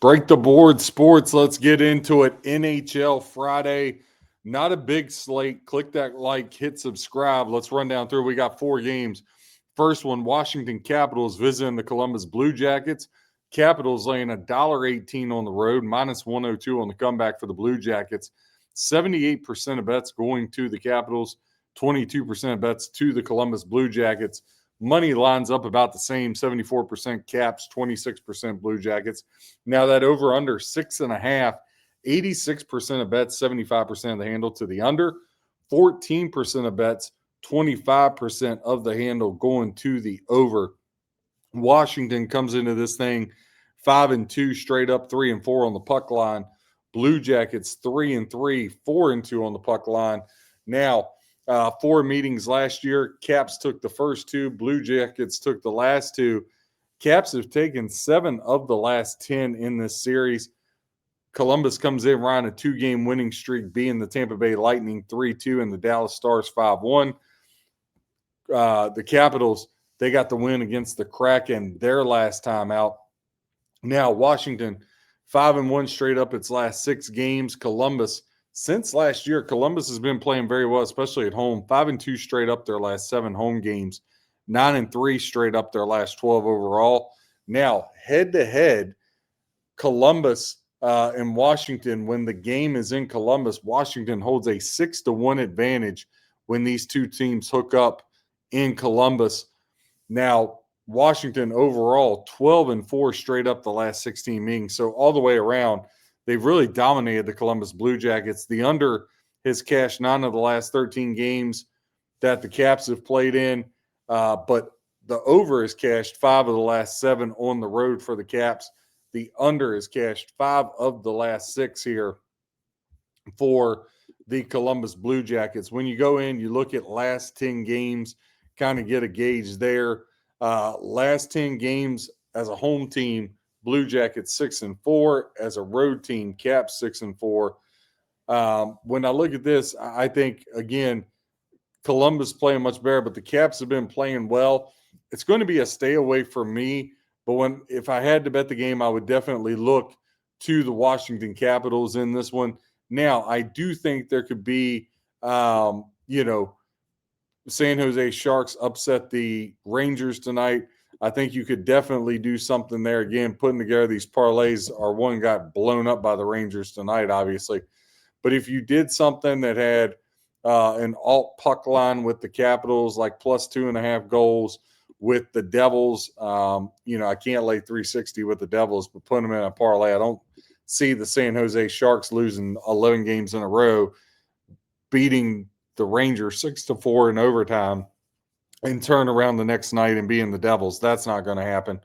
Break the board sports. Let's get into it. NHL Friday. Not a big slate. Click that like, hit subscribe. Let's run down through. We got 4 games. First one, Washington Capitals visiting the Columbus Blue Jackets. Capitals laying $1.18 on the road, minus 102 on the comeback for the Blue Jackets. 78% of bets going to the Capitals, 22% of bets to the Columbus Blue Jackets. Money lines up about the same, 74% Caps, 26% Blue Jackets. Now that over under 6.5, 86% of bets, 75% of the handle to the under, 14% of bets, 25% of the handle going to the over. Washington comes into this thing 5-2 straight up, 3-4 on the puck line. Blue Jackets 3-3, 4-2 on the puck line. Now, 4 meetings last year. Caps took the first 2. Blue Jackets took the last 2. Caps have taken 7 of the last 10 in this series. Columbus comes in riding a 2-game winning streak, being the Tampa Bay Lightning 3-2 and the Dallas Stars 5-1. The Capitals, they got the win against the Kraken their last time out. Now, Washington, 5-1 straight up its last 6 games. Columbus, since last year, Columbus has been playing very well, especially at home. 5-2 straight up their last 7 home games. 9-3 straight up their last 12 overall. Now, head-to-head, Columbus and Washington, when the game is in Columbus, Washington holds a 6-1 advantage when these two teams hook up in Columbus. Now, Washington overall, 12-4 straight up the last 16 meetings. So all the way around, they've really dominated the Columbus Blue Jackets. The under has cashed 9 of the last 13 games that the Caps have played in, but the over has cashed 5 of the last 7 on the road for the Caps. The under has cashed 5 of the last 6 here for the Columbus Blue Jackets. When you go in, you look at last 10 games, kind of get a gauge there. Last 10 games as a home team, Blue Jackets 6-4. As a road team, Caps 6-4. When I look at this, I think, again, Columbus playing much better, but the Caps have been playing well. It's going to be a stay away for me, but if I had to bet the game, I would definitely look to the Washington Capitals in this one. Now, I do think there could be, San Jose Sharks upset the Rangers tonight. I think you could definitely do something there. Again, putting together these parlays, one got blown up by the Rangers tonight, obviously. But if you did something that had an alt puck line with the Capitals, like plus 2.5 goals with the Devils, I can't lay 360 with the Devils, but put them in a parlay. I don't see the San Jose Sharks losing 11 games in a row, beating the Rangers 6-4 in overtime and turn around the next night and being the Devils. That's not going to happen.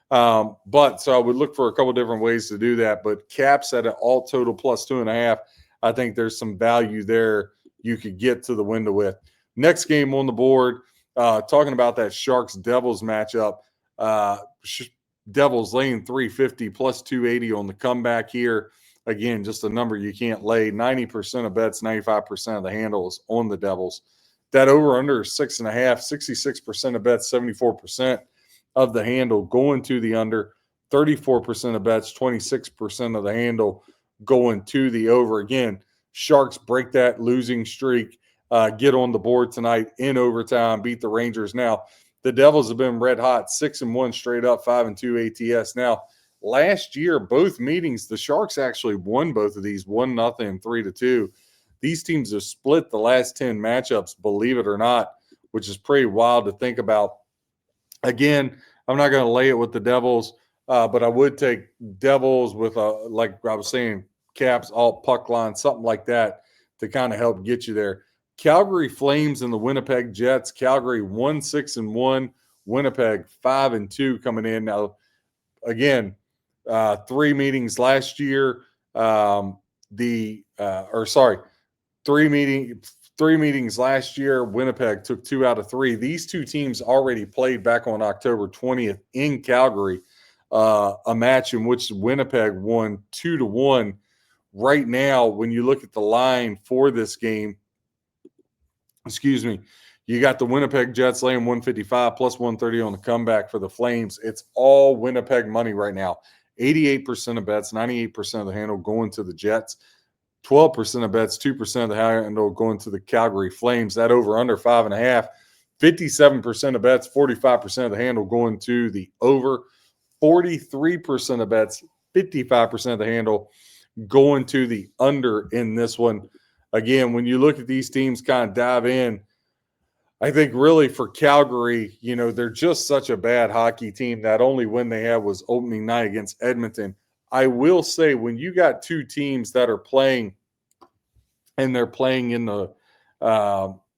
But so I would look for a couple different ways to do that. But Caps at an all total plus 2.5, I think there's some value there you could get to the window with. Next game on the board, talking about that Sharks-Devils matchup, Devils laying 350 plus 280 on the comeback here. Again, just a number you can't lay. 90% of bets, 95% of the handles on the Devils. That over-under is 6.5, 66% of bets, 74% of the handle going to the under. 34% of bets, 26% of the handle going to the over. Again, Sharks break that losing streak, get on the board tonight in overtime, beat the Rangers. Now, the Devils have been red hot, 6-1 straight up, 5-2 ATS. Now, last year, both meetings, the Sharks actually won both of these, 1-0 and 3-2. These teams have split the last 10 matchups, believe it or not, which is pretty wild to think about. Again, I'm not going to lay it with the Devils, but I would take Devils with, like I was saying, Caps, alt puck line, something like that to kind of help get you there. Calgary Flames and the Winnipeg Jets. Calgary 1-6-1, Winnipeg 5-2 coming in. Now, again, 3 meetings last year. Three meetings last year. Winnipeg took 2 out of 3. These two teams already played back on October 20th in Calgary, a match in which Winnipeg won 2-1. Right now, when you look at the line for this game, you got the Winnipeg Jets laying 155 plus 130 on the comeback for the Flames. It's all Winnipeg money right now. 88% of bets, 98% of the handle going to the Jets. 12% of bets, 2% of the handle going to the Calgary Flames. That over under 5.5. 57% of bets, 45% of the handle going to the over. 43% of bets, 55% of the handle going to the under in this one. Again, when you look at these teams kind of dive in, I think really for Calgary, they're just such a bad hockey team. That only win they had was opening night against Edmonton. I will say when you got two teams that are playing and they're playing in the,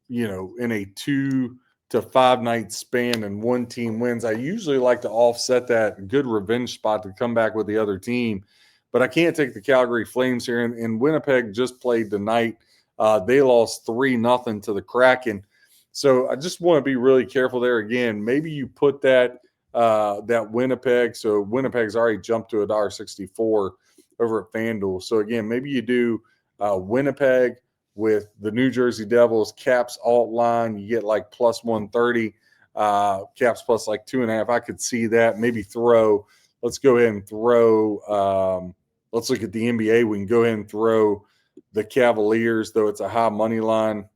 in a 2 to 5 night span and one team wins, I usually like to offset that good revenge spot to come back with the other team. But I can't take the Calgary Flames here. And Winnipeg just played tonight. They lost 3-0 to the Kraken. So I just want to be really careful there. Again, maybe you put that Winnipeg. So Winnipeg's already jumped to $1.64 over at FanDuel. So again, maybe you do Winnipeg with the New Jersey Devils, Caps alt line. You get like plus 130, Caps plus like 2.5. I could see that. Maybe let's go ahead and throw, let's look at the NBA. We can go ahead and throw the Cavaliers, though it's a high money line.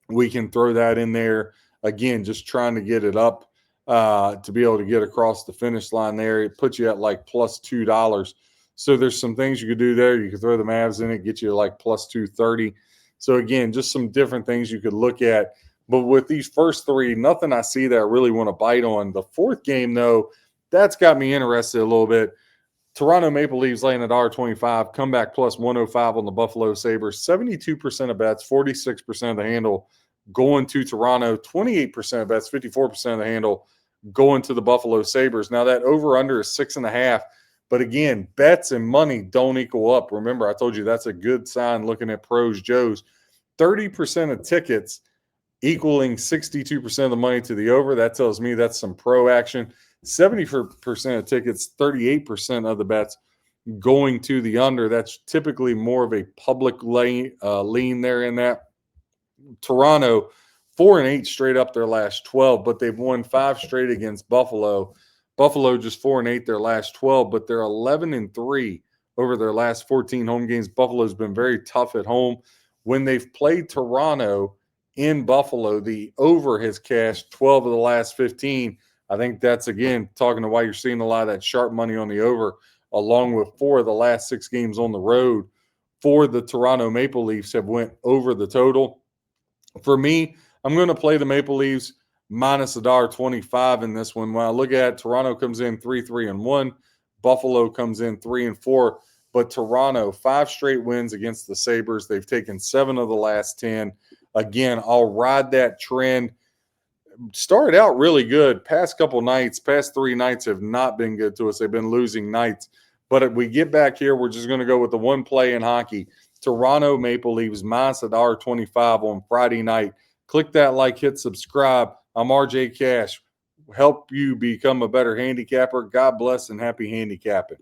We can throw that in there. Again, just trying to get it up to be able to get across the finish line there. It puts you at like plus $2. So there's some things you could do there. You could throw the Mavs in it, get you like plus 230. So again, just some different things you could look at. But with these first three, nothing I see that I really want to bite on. The fourth game, though, that's got me interested a little bit. Toronto Maple Leafs laying at $1.25, comeback plus 105 on the Buffalo Sabres. 72% of bets, 46% of the handle going to Toronto. 28% of bets, 54% of the handle going to the Buffalo Sabres. Now that over-under is 6.5. But again, bets and money don't equal up. Remember, I told you that's a good sign looking at pros, Joes. 30% of tickets equaling 62% of the money to the over. That tells me that's some pro action. 70% of tickets, 38% of the bets going to the under. That's typically more of a public lean there in that. Toronto, 4-8 straight up their last 12, but they've won 5 straight against Buffalo. Buffalo just 4-8 their last 12, but they're 11-3 over their last 14 home games. Buffalo's been very tough at home. When they've played Toronto in Buffalo, the over has cashed 12 of the last 15. I think that's, again, talking to why you're seeing a lot of that sharp money on the over, along with 4 of the last 6 games on the road for the Toronto Maple Leafs have went over the total. For me, I'm going to play the Maple Leafs minus $1.25 in this one. When I look at it, Toronto comes in 3-3-1. Buffalo comes in 3-4. But Toronto, 5 straight wins against the Sabres. They've taken 7 of the last 10. Again, I'll ride that trend. Started out really good. Past 3 nights have not been good to us. They've been losing nights. But if we get back here, we're just going to go with the one play in hockey. Toronto Maple Leafs minus $1.25 on Friday night. Click that like, hit subscribe. I'm RJ Cash. Help you become a better handicapper. God bless and happy handicapping.